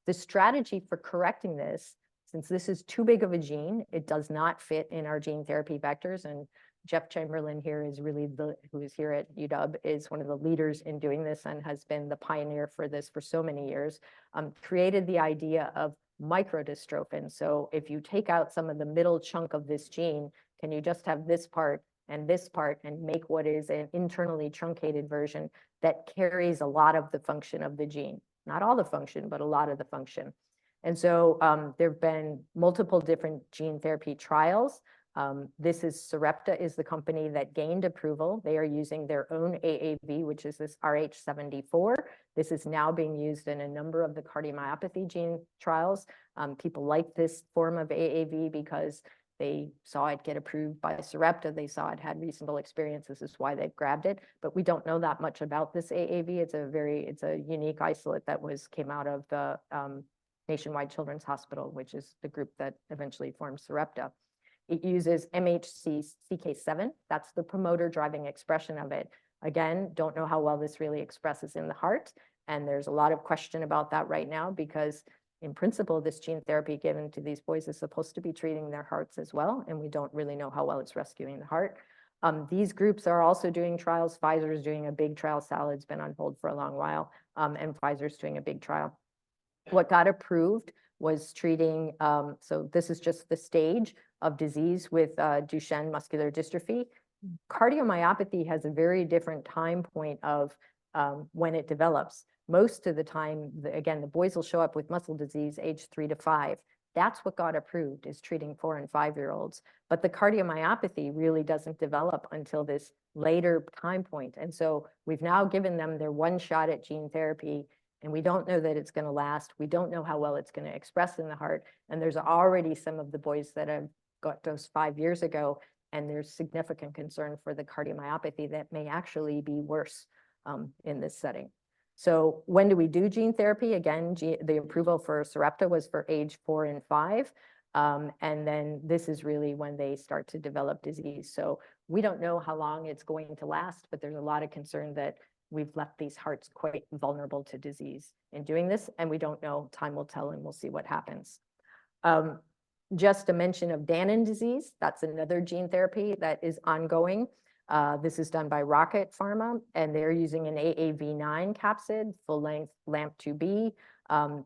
The strategy for correcting this, since this is too big of a gene, it does not fit in our gene therapy vectors, and Jeff Chamberlain here is really who is here at UW, is one of the leaders in doing this and has been the pioneer for this for so many years, created the idea of microdystrophin. So if you take out some of the middle chunk of this gene, can you just have this part and make what is an internally truncated version that carries a lot of the function of the gene? Not all the function, but a lot of the function. And so there have been multiple different gene therapy trials. Sarepta is the company that gained approval. They are using their own AAV, which is this RH74. This is now being used in a number of the cardiomyopathy gene trials. People like this form of AAV because they saw it get approved by Sarepta. They saw it had reasonable experience. This is why they've grabbed it. But we don't know that much about this AAV. It's a unique isolate that came out of the Nationwide Children's Hospital, which is the group that eventually formed Sarepta. It uses MHC CK7. That's the promoter driving expression of it. Again, don't know how well this really expresses in the heart. And there's a lot of question about that right now because in principle, this gene therapy given to these boys is supposed to be treating their hearts as well. And we don't really know how well it's rescuing the heart. These groups are also doing trials. Pfizer is doing a big trial. Salad's been on hold for a long while. And Pfizer's doing a big trial. What got approved was treating, so this is just the stage of disease with Duchenne muscular dystrophy. Cardiomyopathy has a very different time point of when it develops. Most of the time, again, the boys will show up with muscle disease age 3 to 5. That's what got approved, is treating 4 and 5-year-olds. But the cardiomyopathy really doesn't develop until this later time point. And so we've now given them their one shot at gene therapy, and we don't know that it's going to last. We don't know how well it's going to express in the heart. And there's already some of the boys that have got dosed 5 years ago, and there's significant concern for the cardiomyopathy that may actually be worse in this setting. So when do we do gene therapy? Again, the approval for Sarepta was for age 4 and 5. And then this is really when they start to develop disease. So we don't know how long it's going to last, but there's a lot of concern that we've left these hearts quite vulnerable to disease in doing this. And we don't know. Time will tell, and we'll see what happens. Just a mention of Danon disease. That's another gene therapy that is ongoing. This is done by Rocket Pharma, and they're using an AAV9 capsid, full-length LAMP2B.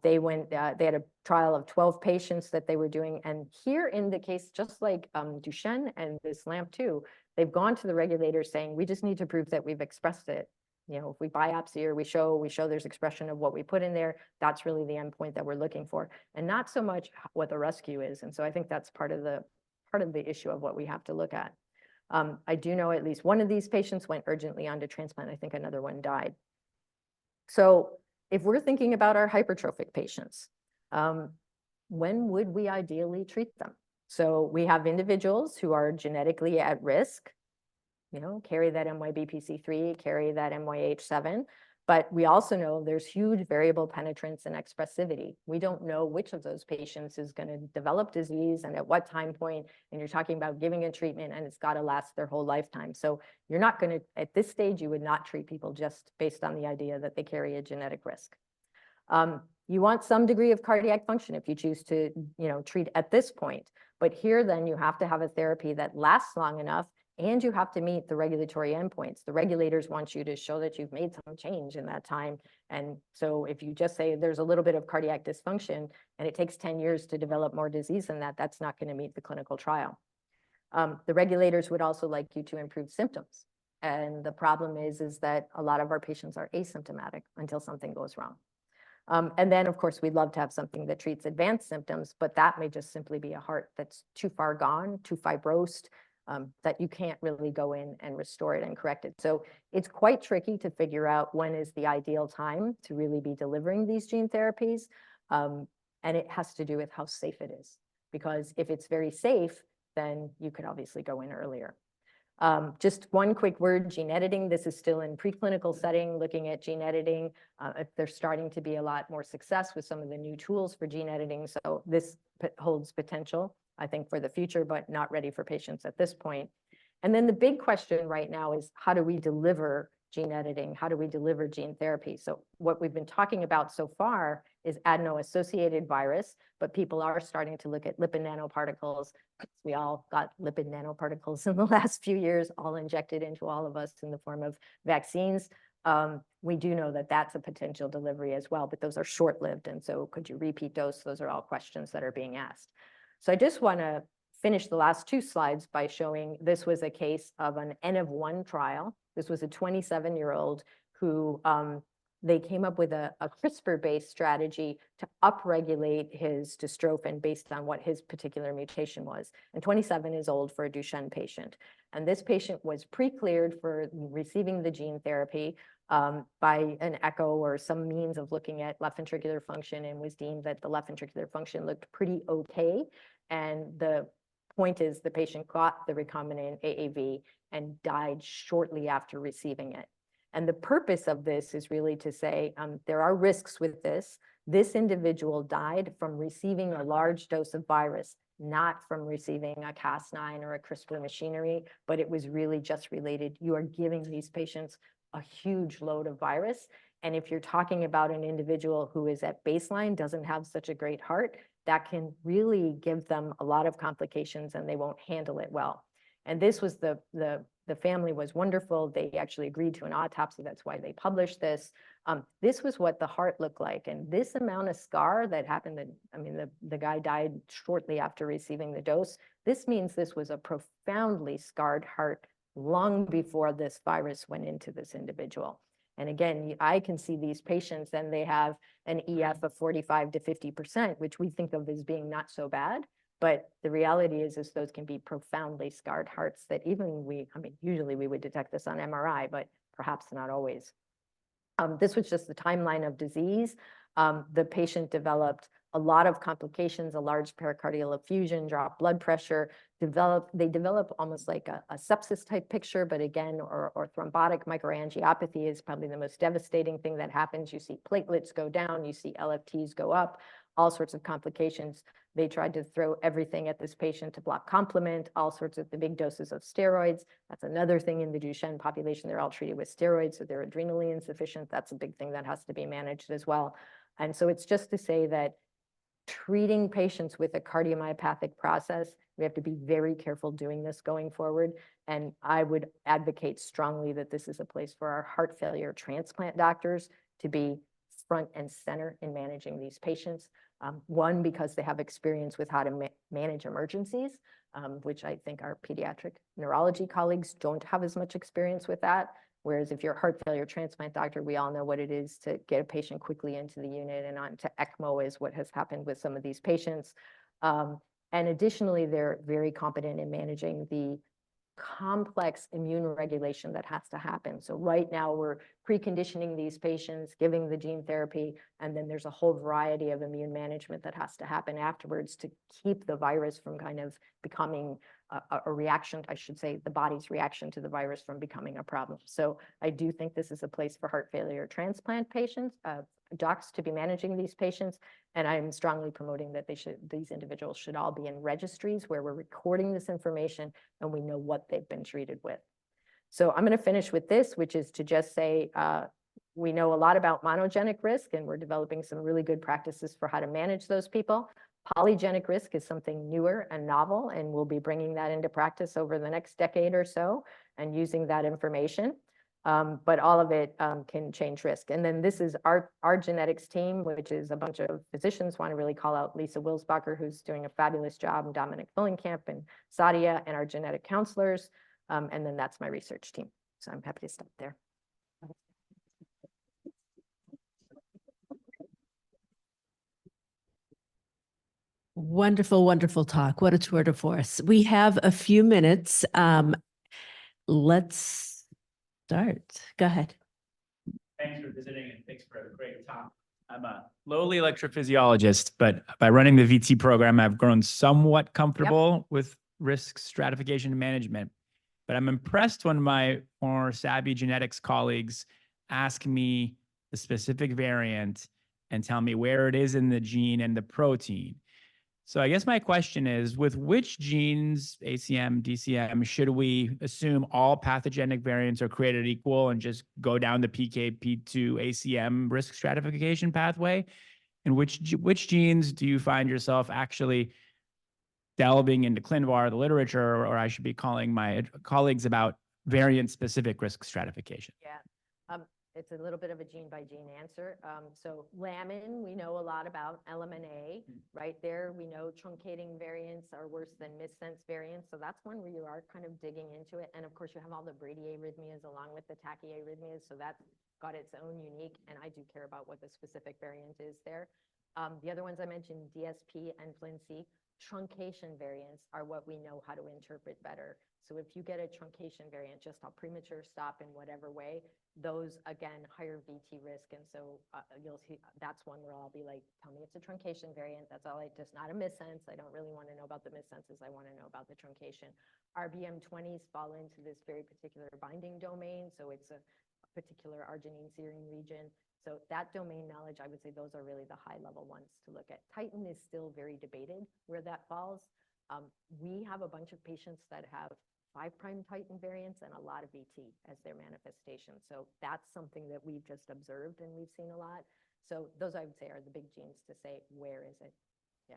They had a trial of 12 patients that they were doing. And here in the case, just like Duchenne and this LAMP2, they've gone to the regulators saying, we just need to prove that we've expressed it. You know, if we biopsy or we show there's expression of what we put in there, that's really the endpoint that we're looking for, and not so much what the rescue is. And so I think that's part of the issue of what we have to look at. I do know at least one of these patients went urgently on to transplant. I think another one died. So if we're thinking about our hypertrophic patients, when would we ideally treat them? So we have individuals who are genetically at risk, carry that MYBPC3, carry that MYH7, but we also know there's huge variable penetrance and expressivity. We don't know which of those patients is going to develop disease and at what time point, and you're talking about giving a treatment and it's got to last their whole lifetime. So you're not going to, at this stage, you would not treat people just based on the idea that they carry a genetic risk. You want some degree of cardiac function if you choose to, treat at this point. But here, then, you have to have a therapy that lasts long enough, and you have to meet the regulatory endpoints. The regulators want you to show that you've made some change in that time. And so if you just say there's a little bit of cardiac dysfunction and it takes 10 years to develop more disease than that, that's not going to meet the clinical trial. The regulators would also like you to improve symptoms. And the problem is that a lot of our patients are asymptomatic until something goes wrong. And then, of course, we'd love to have something that treats advanced symptoms, but that may just simply be a heart that's too far gone, too fibrosed, that you can't really go in and restore it and correct it. So it's quite tricky to figure out when is the ideal time to really be delivering these gene therapies. And it has to do with how safe it is. Because if it's very safe, then you could obviously go in earlier. Just one quick word, gene editing. This is still in preclinical setting, looking at gene editing. There's starting to be a lot more success with some of the new tools for gene editing. So this holds potential, I think, for the future, but not ready for patients at this point. And then the big question right now is, how do we deliver gene editing? How do we deliver gene therapy? So what we've been talking about so far is adeno-associated virus, but people are starting to look at lipid nanoparticles. We all got lipid nanoparticles in the last few years, all injected into all of us in the form of vaccines. We do know that that's a potential delivery as well, but those are short-lived. And so could you repeat dose? Those are all questions that are being asked. So I just want to finish the last two slides by showing this was a case of an N of 1 trial. This was a 27-year-old who they came up with a CRISPR-based strategy to upregulate his dystrophin based on what his particular mutation was. And 27 is old for a Duchenne patient. And this patient was pre-cleared for receiving the gene therapy by an echo or some means of looking at left ventricular function, and was deemed that the left ventricular function looked pretty okay. And the point is the patient got the recombinant AAV and died shortly after receiving it. And the purpose of this is really to say there are risks with this. This individual died from receiving a large dose of virus, not from receiving a Cas9 or a CRISPR machinery, but it was really just related. You are giving these patients a huge load of virus. And if you're talking about an individual who is at baseline, doesn't have such a great heart, that can really give them a lot of complications and they won't handle it well. And this was the family was wonderful. They actually agreed to an autopsy. That's why they published this. This was what the heart looked like. And this amount of scar that happened, the guy died shortly after receiving the dose. This means this was a profoundly scarred heart long before this virus went into this individual. And again, I can see these patients and they have an EF of 45 to 50%, which we think of as being not so bad. But the reality is those can be profoundly scarred hearts that even usually we would detect this on MRI, but perhaps not always. This was just the timeline of disease. The patient developed a lot of complications, a large pericardial effusion, dropped blood pressure, they develop almost like a sepsis type picture, but again, or thrombotic microangiopathy is probably the most devastating thing that happens. You see platelets go down, you see LFTs go up, all sorts of complications. They tried to throw everything at this patient to block complement, all sorts of the big doses of steroids. That's another thing in the Duchenne population. They're all treated with steroids, so they're adrenally insufficient. That's a big thing that has to be managed as well. And so it's just to say that treating patients with a cardiomyopathic process, we have to be very careful doing this going forward. And I would advocate strongly that this is a place for our heart failure transplant doctors to be front and center in managing these patients. One, because they have experience with how to manage emergencies, which I think our pediatric neurology colleagues don't have as much experience with that. Whereas if you're a heart failure transplant doctor, we all know what it is to get a patient quickly into the unit and onto ECMO is what has happened with some of these patients. And additionally, they're very competent in managing the complex immune regulation that has to happen. So right now we're preconditioning these patients, giving the gene therapy, and then there's a whole variety of immune management that has to happen afterwards to keep the virus from kind of becoming a reaction, I should say, the body's reaction to the virus from becoming a problem. So I do think this is a place for heart failure transplant patients, docs to be managing these patients. And I'm strongly promoting that these individuals should all be in registries where we're recording this information and we know what they've been treated with. So I'm going to finish with this, which is to just say, we know a lot about monogenic risk, and we're developing some really good practices for how to manage those people. Polygenic risk is something newer and novel, and we'll be bringing that into practice over the next decade or so and using that information. But all of it can change risk. And then this is our genetics team, which is a bunch of physicians. Want to really call out Lisa Wilsbacher, who's doing a fabulous job, and Dominic Fillenkamp and Sadia, and our genetic counselors. And then that's my research team. So I'm happy to stop there. Wonderful, wonderful talk. What a tour de force. We have a few minutes. Let's start. Go ahead. Thanks for visiting and thanks for a great talk. I'm a lowly electrophysiologist, but by running the VT program, I've grown somewhat comfortable with risk stratification and management. But I'm impressed when my more savvy genetics colleagues ask me the specific variant and tell me where it is in the gene and the protein. So I guess my question is, with which genes, ACM, DCM, should we assume all pathogenic variants are created equal and just go down the PKP2 ACM risk stratification pathway? And which genes do you find yourself actually delving into ClinVar, the literature, or I should be calling my colleagues about variant-specific risk stratification? Yeah, it's a little bit of a gene by gene answer. So lamin, we know a lot about, LMNA, right there. We know truncating variants are worse than missense variants. So that's one where you are kind of digging into it. And of course, you have all the bradyarrhythmias along with the tachyarrhythmias. So that's got its own unique, and I do care about what the specific variant is there. The other ones I mentioned, DSP and FLINC, truncation variants are what we know how to interpret better. So if you get a truncation variant, just a premature stop in whatever way, those, again, higher VT risk. And so you'll see that's one where I'll be like, tell me it's a truncation variant. That's all just not a missense. I don't really want to know about the missenses. I want to know about the truncation. RBM20s fall into this very particular binding domain. So it's a particular arginine serine region. So that domain knowledge, I would say those are really the high level ones to look at. Titin is still very debated where that falls. We have a bunch of patients that have 5' Titin variants and a lot of VT as their manifestation. So that's something that we've just observed and we've seen a lot. So those I would say are the big genes to say, where is it? Yeah,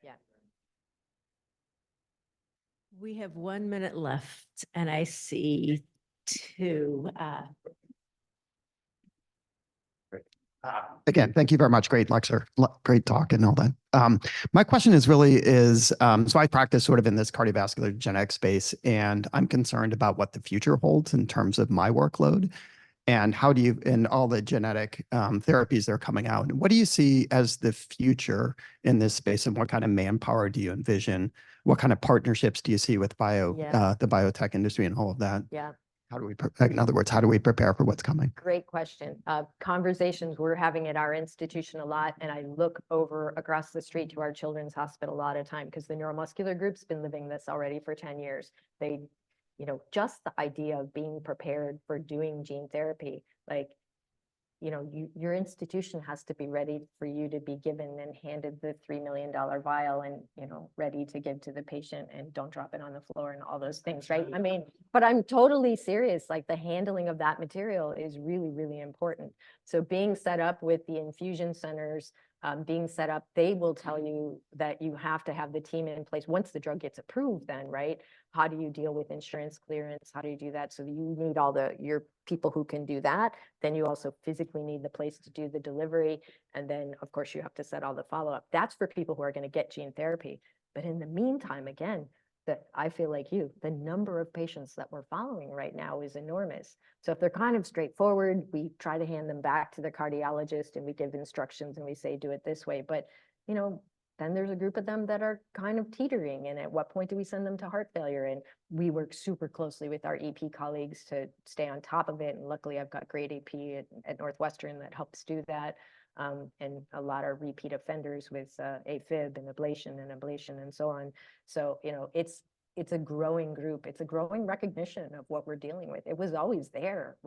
yeah. We have 1 minute left and I see two. Again, thank you very much. Great lecture, great talk and all that. My question is so I practice sort of in this cardiovascular genetic space, and I'm concerned about what the future holds in terms of my workload and and all the genetic therapies that are coming out. What do you see as the future in this space, and what kind of manpower do you envision? What kind of partnerships do you see with the biotech industry and all of that? Yeah. In other words, how do we prepare for what's coming? Great question. Conversations we're having at our institution a lot, and I look over across the street to our children's hospital a lot of time because the neuromuscular group's been living this already for 10 years. They, just the idea of being prepared for doing gene therapy, like, your institution has to be ready for you to be given and handed the $3 million vial and, ready to give to the patient and don't drop it on the floor and all those things, right? I mean, but I'm totally serious. Like the handling of that material is really, really important. So being set up with the infusion centers, being set up, they will tell you that you have to have the team in place once the drug gets approved then, right? How do you deal with insurance clearance? How do you do that? So you need all your people who can do that. Then you also physically need the place to do the delivery. And then, of course, you have to set all the follow-up. That's for people who are going to get gene therapy. But in the meantime, again, that I feel like the number of patients that we're following right now is enormous. So if they're kind of straightforward, we try to hand them back to the cardiologist and we give instructions and we say, do it this way. But, then there's a group of them that are kind of teetering. And at what point do we send them to heart failure? And we work super closely with our EP colleagues to stay on top of it. And luckily, I've got great EP at Northwestern that helps do that. And a lot of repeat offenders with AFib and ablation and so on. So, it's a growing group. It's a growing recognition of what we're dealing with. It was always there.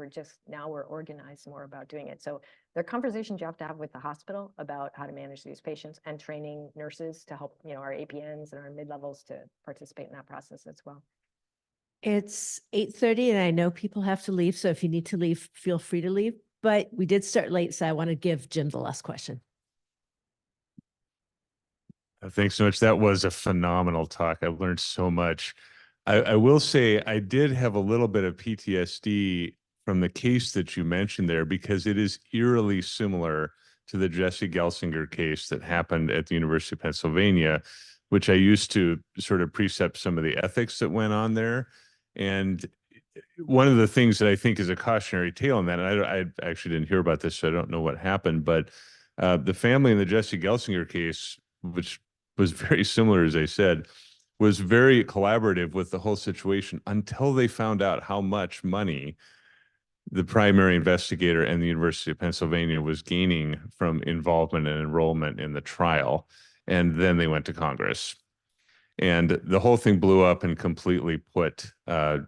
Now we're organized more about doing it. So there are conversations you have to have with the hospital about how to manage these patients and training nurses to help, our APNs and our mid-levels to participate in that process as well. It's 8:30 and I know people have to leave. So if you need to leave, feel free to leave. But we did start late, so I want to give Jim the last question. Thanks so much. That was a phenomenal talk. I've learned so much. I will say I did have a little bit of PTSD from the case that you mentioned there, because it is eerily similar to the Jesse Gelsinger case that happened at the University of Pennsylvania, which I used to sort of precept some of the ethics that went on there. And one of the things that I think is a cautionary tale in that, and I actually didn't hear about this, so I don't know what happened, but the family in the Jesse Gelsinger case, which was very similar, as I said, was very collaborative with the whole situation until they found out how much money the primary investigator and the University of Pennsylvania was gaining from involvement and enrollment in the trial. And then they went to Congress. And the whole thing blew up and completely put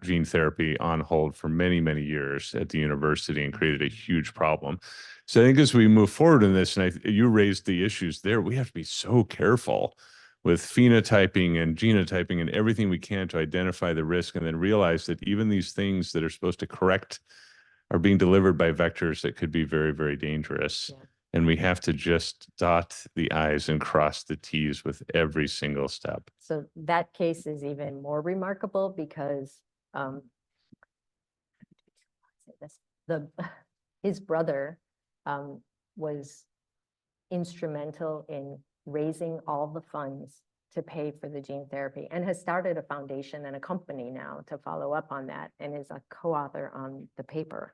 gene therapy on hold for many, many years at the university and created a huge problem. So I think as we move forward in this, and you raised the issues there, we have to be so careful with phenotyping and genotyping and everything we can to identify the risk, and then realize that even these things that are supposed to correct are being delivered by vectors that could be very, very dangerous. Yeah. And we have to just dot the I's and cross the T's with every single step. So that case is even more remarkable because his brother was instrumental in raising all the funds to pay for the gene therapy, and has started a foundation and a company now to follow up on that, and is a co-author on the paper.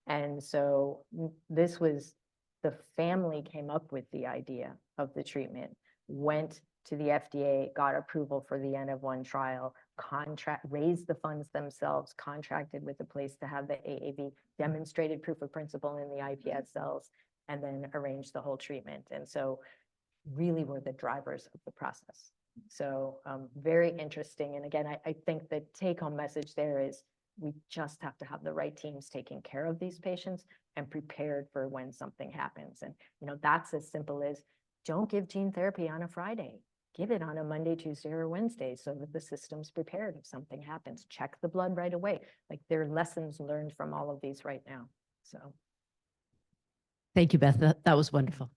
And so this was, the family came up with the idea of the treatment, went to the FDA, got approval for the N-of-1 trial, raised the funds themselves, contracted with the place to have the AAV, demonstrated proof of principle in the iPS cells, and then arranged the whole treatment. And so really were the drivers of the process. So very interesting. And again, I think the take-home message there is we just have to have the right teams taking care of these patients and prepared for when something happens. And, you know, that's as simple as don't give gene therapy on a Friday. Give it on a Monday, Tuesday, or Wednesday so that the system's prepared if something happens. Check the blood right away. Like, there are lessons learned from all of these right now. So. Thank you, Beth. That was wonderful.